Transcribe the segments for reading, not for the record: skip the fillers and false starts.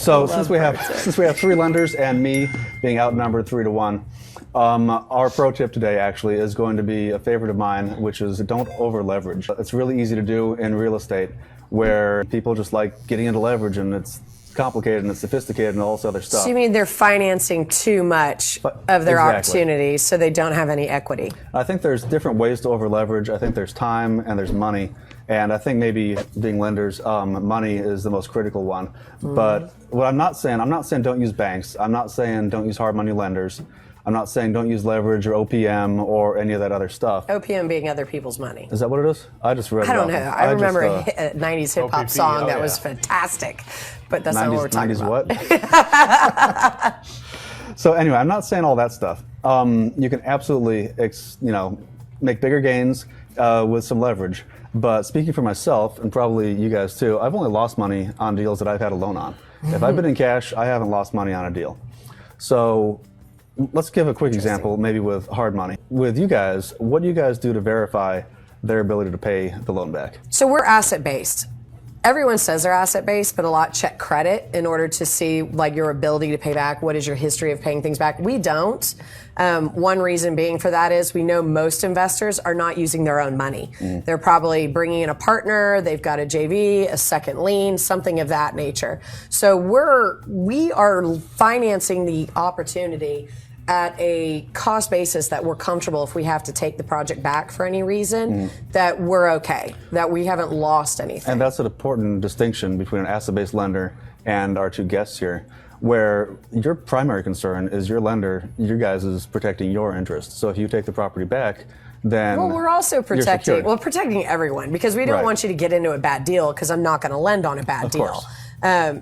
So since we have three lenders and me being outnumbered 3-1, our pro tip today actually is going to be a favorite of mine, which is don't over leverage. It's really easy to do in real estate, where people just like getting into leverage, and it's complicated and it's sophisticated and all this other stuff. So you mean they're financing too much of their opportunities, so they don't have any equity? I think there's different ways to over leverage. I think there's time and there's money. And I think maybe being lenders, money is the most critical one. But what I'm not saying don't use banks. I'm not saying don't use hard money lenders. I'm not saying don't use leverage or OPM or any of that other stuff. OPM being other people's money. Is that what it is? I just read it. I don't know. I remember a 90s hip hop song that was fantastic, but that's not what we're talking 90s about. What? So anyway, I'm not saying all that stuff. You can absolutely, make bigger gains with some leverage. But speaking for myself, and probably you guys too, I've only lost money on deals that I've had a loan on. If I've been in cash, I haven't lost money on a deal. So let's give a quick example, maybe with hard money. With you guys, what do you guys do to verify their ability to pay the loan back? So we're asset-based. Everyone says they're asset-based, but a lot check credit in order to see like your ability to pay back. What is your history of paying things back? We don't. One reason being for that is we know most investors are not using their own money. They're probably bringing in a partner, they've got a JV, a second lien, something of that nature. So we are financing the opportunity at a cost basis that we're comfortable if we have to take the project back for any reason, that we're okay, that we haven't lost anything. And that's an important distinction between an asset-based lender and our two guests here, where your primary concern is your lender, you guys is protecting your interest. So if you take the property back, then we're also protecting everyone, because we don't want you to get into a bad deal, because I'm not going to lend on a bad deal. Course.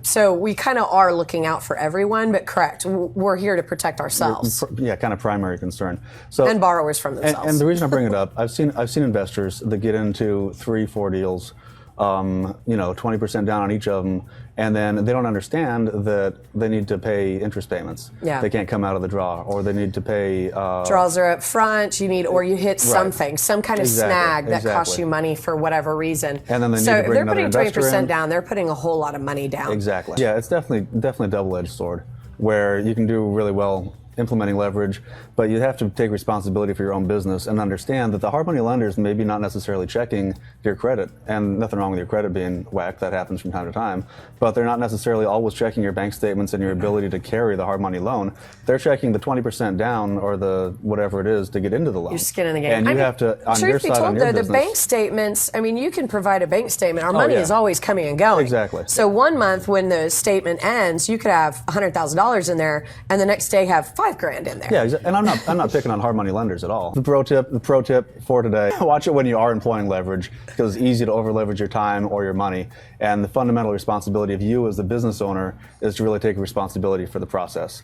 So we kind of are looking out for everyone, but correct, we're here to protect ourselves. Kind of primary concern. So and borrowers from themselves. And the reason I bring it up, I've seen investors that get into 3-4 deals, 20% down on each of them, and then they don't understand that they need to pay interest payments. Yeah. They can't come out of the draw, or they need to pay. Draws are up front. Or you hit something, some kind of snag that costs you money for whatever reason. And then they need to bring another investor in. They're putting 20% down. They're putting a whole lot of money down. Exactly. Yeah, it's definitely a double-edged sword, where you can do really well implementing leverage, but you have to take responsibility for your own business and understand that the hard money lenders may be not necessarily checking your credit, and nothing wrong with your credit being whacked, that happens from time to time, but they're not necessarily always checking your bank statements and your ability to carry the hard money loan. They're checking the 20% down, or the whatever it is, to get into the loan. Your skin in the game. And you have to, on your side, on your business. The bank statements, you can provide a bank statement. Our money is always coming and going. Exactly. So 1 month when the statement ends, you could have $100,000 in there, and the next day have $5,000 in there. Yeah, and I'm not picking on hard money lenders at all. The pro tip for today: watch it when you are employing leverage, because it's easy to over leverage your time or your money. And the fundamental responsibility of you as the business owner is to really take responsibility for the process.